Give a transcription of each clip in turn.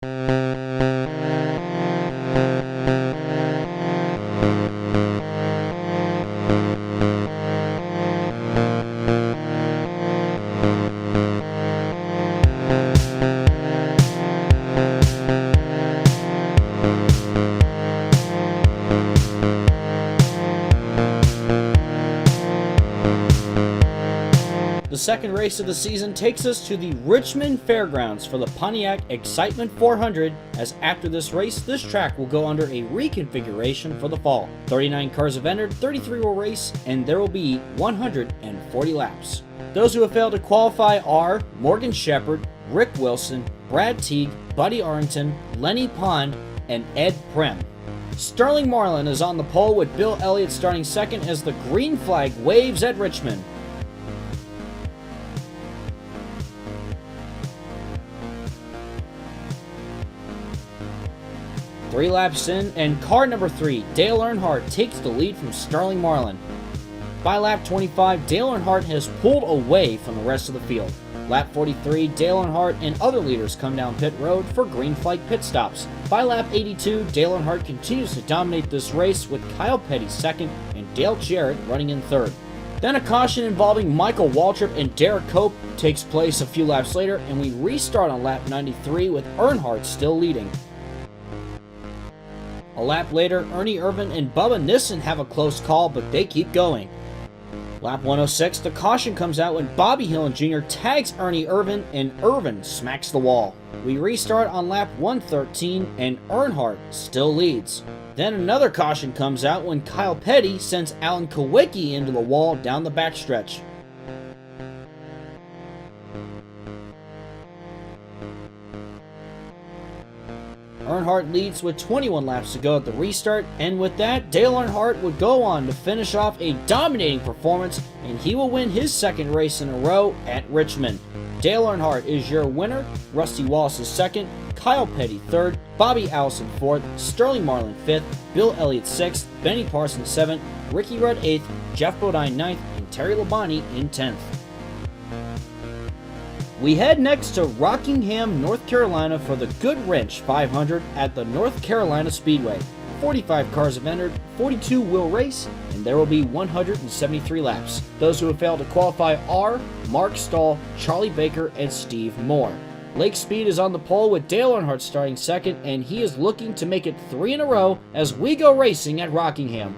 The second race of the season takes us to the Richmond Fairgrounds for the Pontiac Excitement 400, as after this race, this track will go under a reconfiguration for the fall. 39 cars have entered, 33 will race, and there will be 140 laps. Those who have failed to qualify are Morgan Shepherd, Rick Wilson, Brad Teague, Buddy Arrington, Lenny Pond, and Ed Prem. Sterling Marlin is on the pole with Bill Elliott starting second as the green flag waves at Richmond. Three laps in, and car number 3, Dale Earnhardt, takes the lead from Sterling Marlin. By lap 25, Dale Earnhardt has pulled away from the rest of the field. Lap 43, Dale Earnhardt and other leaders come down pit road for green flag pit stops. By lap 82, Dale Earnhardt continues to dominate this race with Kyle Petty second and Dale Jarrett running in third. Then a caution involving Michael Waltrip and Derek Cope takes place a few laps later, and we restart on lap 93 with Earnhardt still leading. A lap later, Ernie Irvan and Bubba Nissen have a close call, but they keep going. Lap 106, the caution comes out when Bobby Hillin Jr. tags Ernie Irvan, and Irvan smacks the wall. We restart on lap 113, and Earnhardt still leads. Then another caution comes out when Kyle Petty sends Alan Kawicki into the wall down the backstretch. Earnhardt leads with 21 laps to go at the restart, and with that, Dale Earnhardt would go on to finish off a dominating performance, and he will win his second race in a row at Richmond. Dale Earnhardt is your winner, Rusty Wallace is second, Kyle Petty third, Bobby Allison fourth, Sterling Marlin fifth, Bill Elliott sixth, Benny Parsons seventh, Ricky Rudd eighth, Jeff Bodine ninth, and Terry Labonte in 10th. We head next to Rockingham, North Carolina for the Goodwrench 500 at the North Carolina Speedway. 45 cars have entered, 42 will race, and there will be 173 laps. Those who have failed to qualify are Mark Stahl, Charlie Baker, and Steve Moore. Lake Speed is on the pole with Dale Earnhardt starting second, and he is looking to make it 3 in a row as we go racing at Rockingham.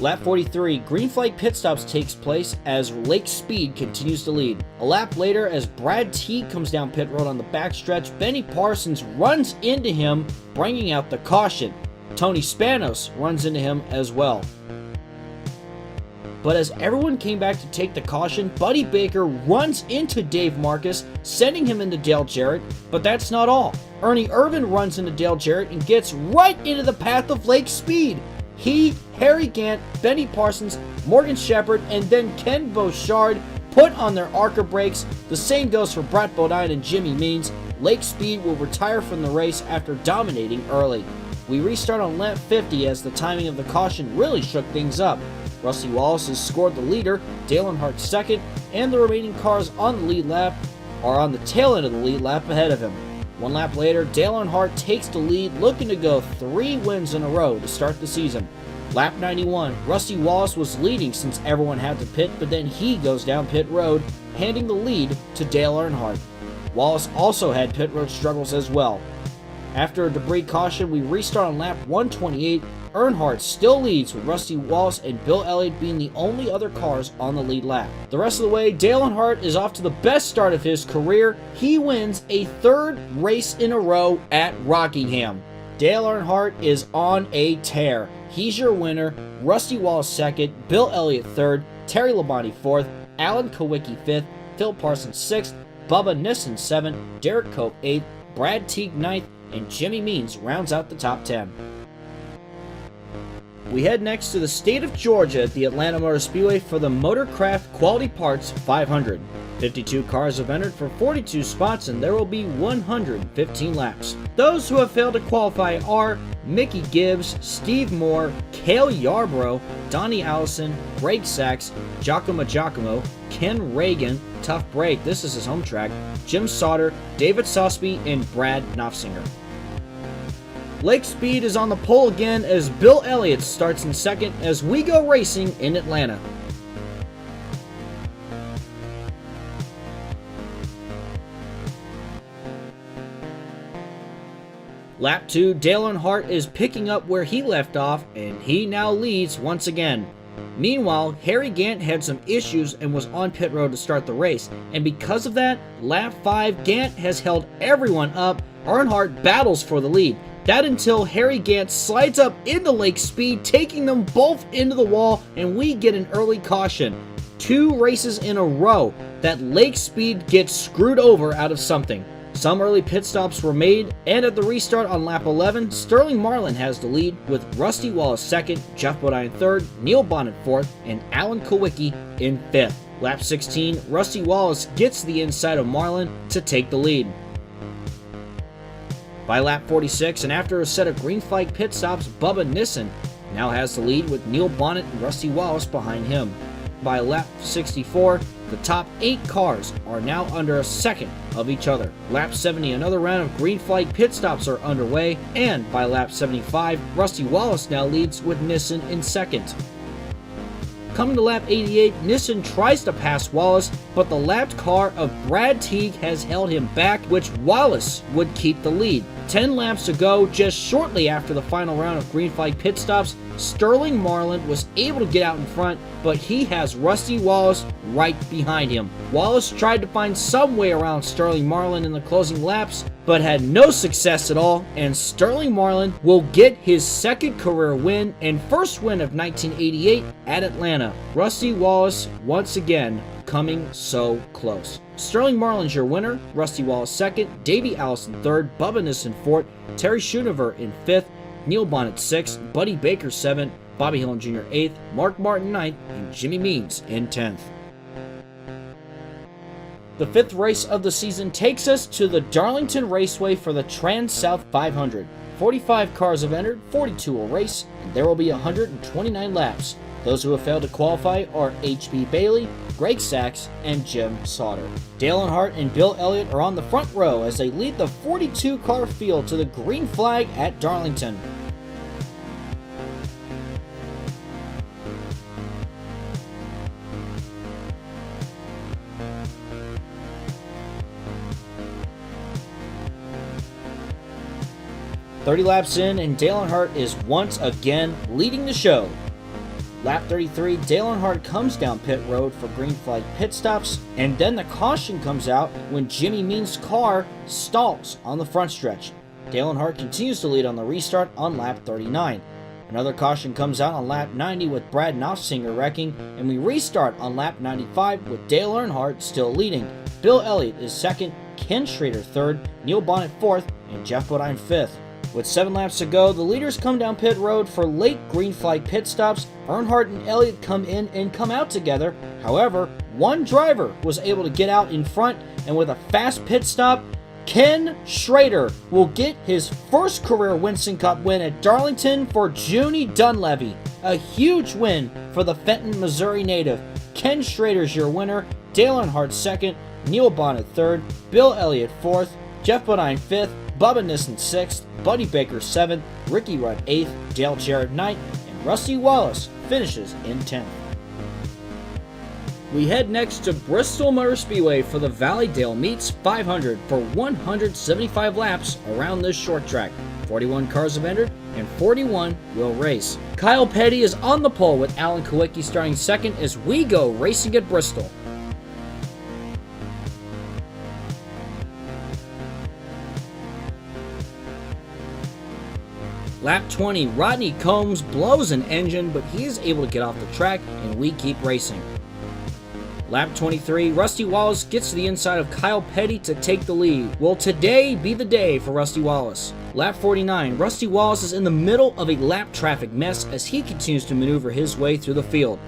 Lap 43, green flag pit stops takes place as Lake Speed continues to lead. A lap later, as Brad Teague comes down pit road on the backstretch, Benny Parsons runs into him, bringing out the caution. Tony Spanos runs into him as well. But as everyone came back to take the caution, Buddy Baker runs into Dave Marcus, sending him into Dale Jarrett, but that's not all. Ernie Irvan runs into Dale Jarrett and gets right into the path of Lake Speed. He, Harry Gant, Benny Parsons, Morgan Shepherd, and then Ken Bouchard put on their ARCA brakes. The same goes for Brett Bodine and Jimmy Means. Lake Speed will retire from the race after dominating early. We restart on lap 50 as the timing of the caution really shook things up. Rusty Wallace has scored the leader, Dale Earnhardt second, and the remaining cars on the lead lap are on the tail end of the lead lap ahead of him. 1 lap later, Dale Earnhardt takes the lead, looking to go 3 wins in a row to start the season. Lap 91, Rusty Wallace was leading since everyone had to pit, but then he goes down pit road, handing the lead to Dale Earnhardt. Wallace also had pit road struggles as well. After a debris caution, we restart on lap 128. Earnhardt still leads with Rusty Wallace and Bill Elliott being the only other cars on the lead lap. The rest of the way, Dale Earnhardt is off to the best start of his career. He wins a 3rd race in a row at Rockingham. Dale Earnhardt is on a tear. He's your winner, Rusty Wallace second, Bill Elliott third, Terry Labonte fourth, Alan Kawicki fifth, Phil Parsons sixth, Bubba Nissen seventh, Derek Cope eighth, Brad Teague ninth, and Jimmy Means rounds out the top 10. We head next to the state of Georgia at the Atlanta Motor Speedway for the Motorcraft Quality Parts 500. 52 cars have entered for 42 spots and there will be 115 laps. Those who have failed to qualify are Mickey Gibbs, Steve Moore, Cale Yarborough, Donnie Allison, Greg Sachs, Giacomo, Ken Reagan, Tough Break, this is his home track, Jim Sauter, David Sosby, and Brad Knopfsinger. Lake Speed is on the pole again as Bill Elliott starts in second as we go racing in Atlanta. Lap 2, Dale Earnhardt is picking up where he left off and he now leads once again. Meanwhile, Harry Gant had some issues and was on pit road to start the race, and because of that, lap 5, Gant has held everyone up. Earnhardt battles for the lead. That until Harry Gant slides up into Lake Speed, taking them both into the wall, and we get an early caution. 2 races in a row that Lake Speed gets screwed over out of something. Some early pit stops were made, and at the restart on lap 11, Sterling Marlin has the lead with Rusty Wallace second, Jeff Bodine third, Neil Bonnet fourth, and Alan Kowicki in fifth. Lap 16, Rusty Wallace gets the inside of Marlin to take the lead. By lap 46, and after a set of green flag pit stops, Bubba Nissen now has the lead with Neil Bonnet and Rusty Wallace behind him. By lap 64, the top 8 cars are now under a second of each other. Lap 70, another round of green flag pit stops are underway, and by lap 75, Rusty Wallace now leads with Nissen in second. Coming to lap 88, Nissen tries to pass Wallace, but the lapped car of Brad Teague has held him back, which Wallace would keep the lead. 10 laps to go, just shortly after the final round of green flag pit stops, Sterling Marlin was able to get out in front, but he has Rusty Wallace right behind him. Wallace tried to find some way around Sterling Marlin in the closing laps, but had no success at all, and Sterling Marlin will get his second career win and first win of 1988 at Atlanta. Rusty Wallace once again coming so close. Sterling Marlin's your winner, Rusty Wallace second, Davey Allison third, Bubba Nissen fourth, Terry Schoonover in fifth, Neil Bonnet sixth, Buddy Baker seventh, Bobby Hillin Jr. 8th, Mark Martin 9th, and Jimmy Means in 10th. The 5th race of the season takes us to the Darlington Raceway for the Trans-South 500. 45 cars have entered, 42 will race, and there will be 129 laps. Those who have failed to qualify are H.B. Bailey, Greg Sachs, and Jim Sauter. Dale Earnhardt and Bill Elliott are on the front row as they lead the 42-car field to the green flag at Darlington. "30 laps in, and Dale Earnhardt is once again leading the show. Lap 33, Dale Earnhardt comes down pit road for green flag pit stops, and then the caution comes out when Jimmy Means' car stalls on the front stretch. Dale Earnhardt continues to lead on the restart on lap 39. Another caution comes out on lap 90 with Brad Knopfsinger wrecking, and we restart on lap 95 with Dale Earnhardt still leading. Bill Elliott is second, Ken Schrader third, Neil Bonnet fourth, and Jeff Bodine fifth. With 7 laps to go, the leaders come down pit road for late green flag pit stops. Earnhardt and Elliott come in and come out together. However, one driver was able to get out in front, and with a fast pit stop, Ken Schrader will get his first career Winston Cup win at Darlington for Junie Dunleavy. A huge win for the Fenton, Missouri native. Ken Schrader's your winner, Dale Earnhardt second, Neil Bonnet third, Bill Elliott fourth, Jeff Bodine fifth, Bubba Nissen 6th, Buddy Baker 7th, Ricky Rudd 8th, Dale Jarrett 9th, and Rusty Wallace finishes in 10th. We head next to Bristol Motor Speedway for the Valleydale Meets 500 for 175 laps around this short track. 41 cars have entered, and 41 will race. Kyle Petty is on the pole with Alan Kowicki starting second as we go racing at Bristol. Lap 20, Rodney Combs blows an engine, but he is able to get off the track, and we keep racing. Lap 23, Rusty Wallace gets to the inside of Kyle Petty to take the lead. Will today be the day for Rusty Wallace? Lap 49, Rusty Wallace is in the middle of a lap traffic mess as he continues to maneuver his way through the field.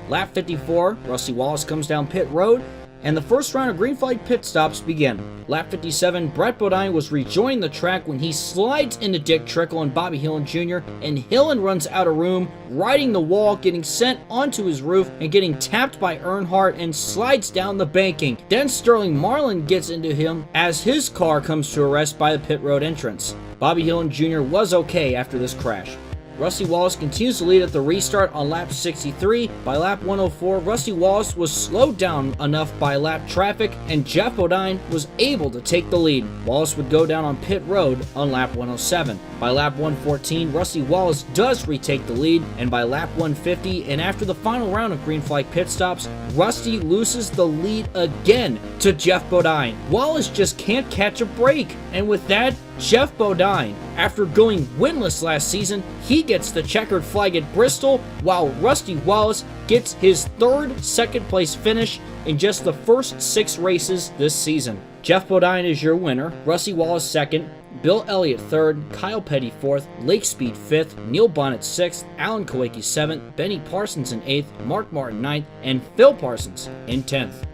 Lap 54, Rusty Wallace comes down pit road, and the first round of green flag pit stops begin. Lap 57, Brett Bodine was rejoining the track when he slides into Dick Trickle and Bobby Hillin Jr., and Hillin runs out of room, riding the wall, getting sent onto his roof, and getting tapped by Earnhardt and slides down the banking. Then Sterling Marlin gets into him as his car comes to a rest by the pit road entrance. Bobby Hillin Jr. was okay after this crash. Rusty Wallace continues to lead at the restart on lap 63. By lap 104, Rusty Wallace was slowed down enough by lap traffic, and Jeff Bodine was able to take the lead. Wallace would go down on pit road on lap 107. By lap 114, Rusty Wallace does retake the lead, and by lap 150, and after the final round of green flag pit stops, Rusty loses the lead again to Jeff Bodine. Wallace just can't catch a break, and with that, Jeff Bodine, after going winless last season, he gets the checkered flag at Bristol, while Rusty Wallace gets his third second place finish in just the first 6 races this season. Jeff Bodine is your winner, Rusty Wallace second, Bill Elliott third, Kyle Petty fourth, Lake Speed fifth, Neil Bonnet sixth, Alan Kawicki seventh, Benny Parsons in eighth, Mark Martin ninth, and Phil Parsons in 10th.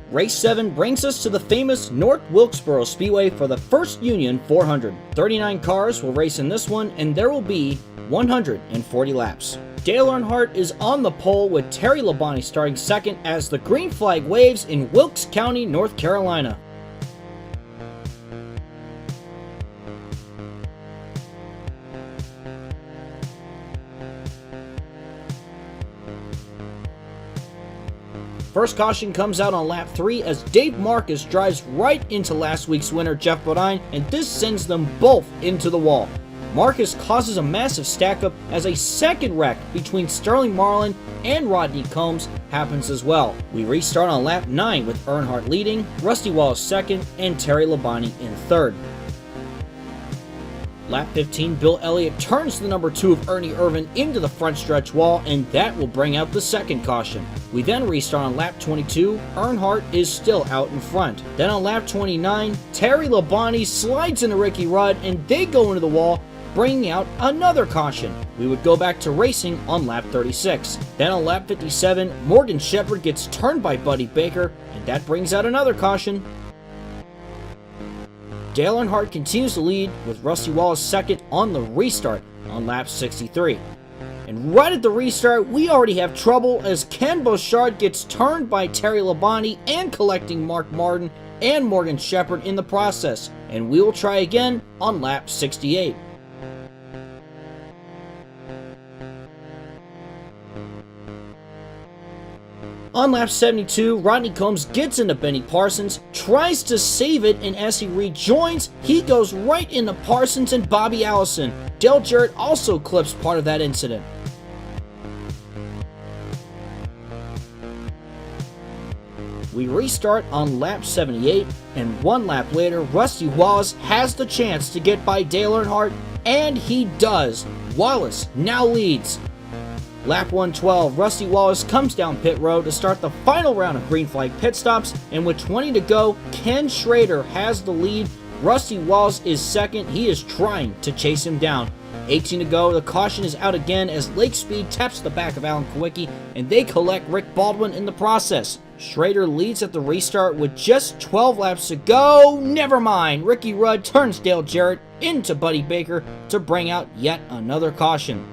Race 7 brings us to the famous North Wilkesboro Speedway for the first Union 400. 39 cars will race in this one, and there will be 140 laps. Dale Earnhardt is on the pole with Terry Labonte starting second as the green flag waves in Wilkes County, North Carolina. First caution comes out on lap 3 as Dave Marcus drives right into last week's winner Jeff Bodine, and this sends them both into the wall. Marcus causes a massive stack-up as a second wreck between Sterling Marlin and Rodney Combs happens as well. We restart on lap 9 with Earnhardt leading, Rusty Wallace second, and Terry Labonte in third. Lap 15, Bill Elliott turns the number 2 of Ernie Irvan into the front stretch wall, and that will bring out the second caution. We then restart on lap 22. Earnhardt is still out in front. Then on lap 29, Terry Labonte slides into Ricky Rudd, and they go into the wall, bringing out another caution. We would go back to racing on lap 36. Then on lap 57, Morgan Shepherd gets turned by Buddy Baker, and that brings out another caution. Dale Earnhardt continues to lead with Rusty Wallace second on the restart on lap 63. And right at the restart, we already have trouble as Ken Bouchard gets turned by Terry Labonte and collecting Mark Martin and Morgan Shepherd in the process. And we will try again on lap 68. On lap 72, Rodney Combs gets into Benny Parsons, tries to save it, and as he rejoins, he goes right into Parsons and Bobby Allison. Dale Jarrett also clips part of that incident. We restart on lap 78, and one lap later, Rusty Wallace has the chance to get by Dale Earnhardt, and he does. Wallace now leads. Lap 112, Rusty Wallace comes down pit road to start the final round of green flag pit stops, and with 20 to go, Ken Schrader has the lead. Rusty Wallace is second. He is trying to chase him down. 18 to go, the caution is out again as Lake Speed taps the back of Alan Kawicki, and they collect Rick Baldwin in the process. Schrader leads at the restart with just 12 laps to go. Never mind, Ricky Rudd turns Dale Jarrett into Buddy Baker to bring out yet another caution.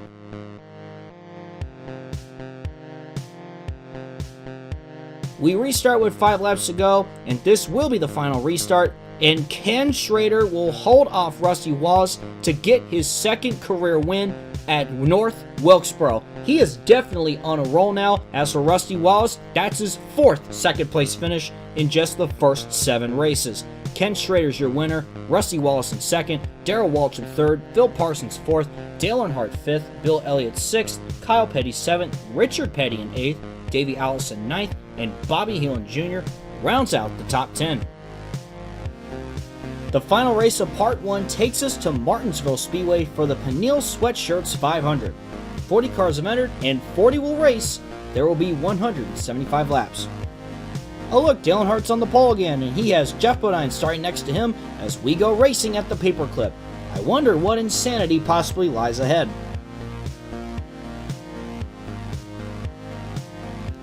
We restart with 5 laps to go, and this will be the final restart, and Ken Schrader will hold off Rusty Wallace to get his second career win at North Wilkesboro. He is definitely on a roll now. As for Rusty Wallace, that's his 4th second place finish in just the first 7 races. Ken Schrader's your winner, Rusty Wallace in second, Darrell Walsh in third, Phil Parsons 4th, Dale Earnhardt 5th, Bill Elliott 6th, Kyle Petty 7th, Richard Petty in 8th, Davey Allison 9th, and Bobby Hillin Jr. rounds out the top 10. The final race of Part 1 takes us to Martinsville Speedway for the Pennille Sweatshirts 500. 40 cars have entered, and 40 will race. There will be 175 laps. Oh look, Dale Earnhardt's on the pole again, and he has Geoff Bodine starting next to him as we go racing at the paperclip. I wonder what insanity possibly lies ahead.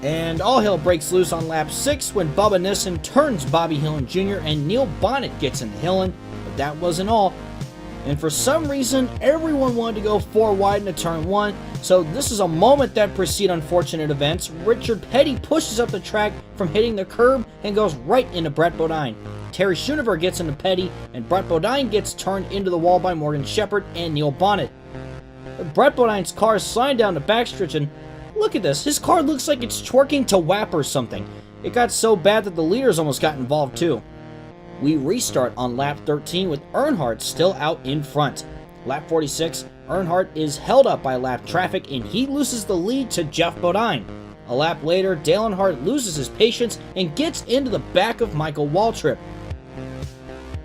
And all hell breaks loose on lap 6 when Bubba Nissen turns Bobby Hillin Jr. and Neil Bonnet gets into Hillin, but that wasn't all. And for some reason, everyone wanted to go 4 wide into turn 1, so this is a moment that precede unfortunate events. Richard Petty pushes up the track from hitting the curb and goes right into Brett Bodine. Terry Schoonover gets into Petty, and Brett Bodine gets turned into the wall by Morgan Shepherd and Neil Bonnet. Brett Bodine's car is sliding down the backstretch, and look at this, his car looks like it's twerking to WAP or something. It got so bad that the leaders almost got involved too. We restart on lap 13 with Earnhardt still out in front. Lap 46, Earnhardt is held up by lap traffic and he loses the lead to Geoff Bodine. A lap later, Dale Earnhardt loses his patience and gets into the back of Michael Waltrip.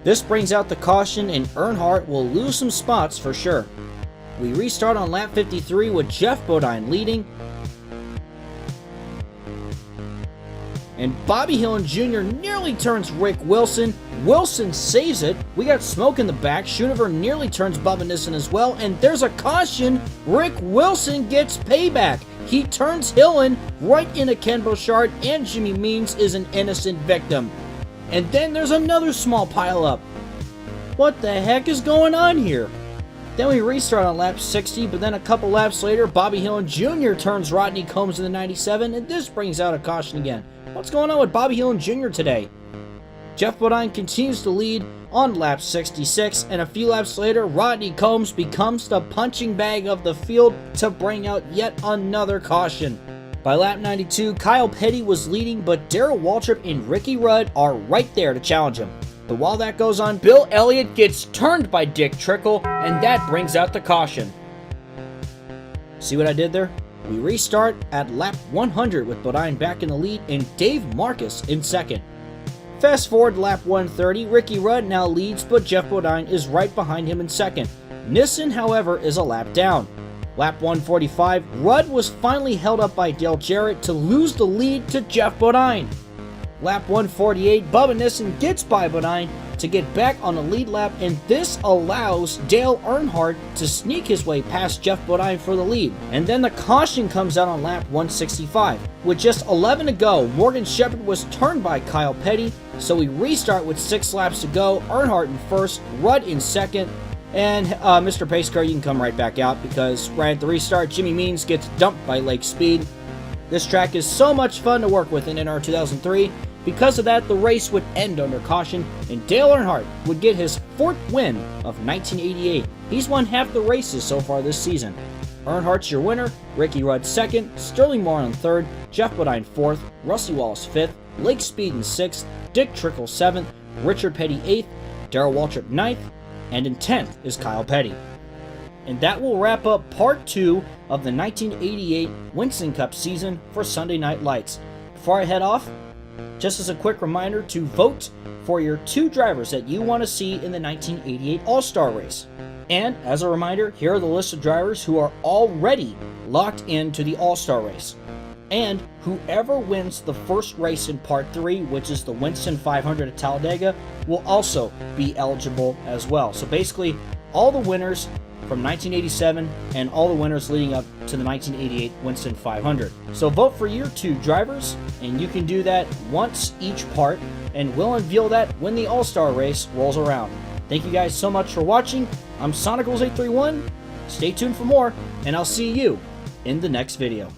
This brings out the caution and Earnhardt will lose some spots for sure. We restart on lap 53 with Geoff Bodine leading, and Bobby Hillin Jr. nearly turns Rick Wilson. Wilson saves it. We got smoke in the back. Schoonover nearly turns Bubba Nissen as well, and there's a caution. Rick Wilson gets payback. He turns Hillin right into Ken Bouchard, and Jimmy Means is an innocent victim. And then there's another small pileup. What the heck is going on here? Then we restart on lap 60, but then a couple laps later, Bobby Hillin Jr. turns Rodney Combs in the 97, and this brings out a caution again. What's going on with Bobby Hillin Jr. today? Geoff Bodine continues to lead on lap 66, and a few laps later, Rodney Combs becomes the punching bag of the field to bring out yet another caution. By lap 92, Kyle Petty was leading, but Darrell Waltrip and Ricky Rudd are right there to challenge him. But while that goes on, Bill Elliott gets turned by Dick Trickle, and that brings out the caution. See what I did there? We restart at lap 100 with Bodine back in the lead and Dave Marcus in second. Fast forward to lap 130, Ricky Rudd now leads, but Geoff Bodine is right behind him in second. Nissen, however, is a lap down. Lap 145, Rudd was finally held up by Dale Jarrett to lose the lead to Geoff Bodine. Lap 148, Bubba Nissen gets by Bodine to get back on the lead lap, and this allows Dale Earnhardt to sneak his way past Geoff Bodine for the lead. And then the caution comes out on lap 165. With just 11 to go, Morgan Shepherd was turned by Kyle Petty, so we restart with 6 laps to go, Earnhardt in first, Rudd in second, and Mr. Pacecar, you can come right back out because right at the restart, Jimmy Means gets dumped by Lake Speed. This track is so much fun to work with in NR 2003. Because of that, the race would end under caution, and Dale Earnhardt would get his 4th win of 1988. He's won half the races so far this season. Earnhardt's your winner, Ricky Rudd 2nd, Sterling Moore 3rd, Geoff Bodine 4th, Rusty Wallace 5th, Lake Speed in 6th, Dick Trickle 7th, Richard Petty 8th, Darrell Waltrip 9th, and in 10th is Kyle Petty. And that will wrap up part 2 of the 1988 Winston Cup season for Sunday Night Lights. Before I head off, just as a quick reminder to vote for your 2 drivers that you want to see in the 1988 All-Star race. And as a reminder, here are the list of drivers who are already locked into the All-Star race. And whoever wins the first race in part 3, which is the Winston 500 at Talladega, will also be eligible as well. So basically, all the winners from 1987 and all the winners leading up to the 1988 Winston 500. So vote for your 2 drivers, and you can do that once each part, and we'll unveil that when the All-Star race rolls around. Thank you guys so much for watching. I'm Sonicals831. Stay tuned for more, and I'll see you in the next video.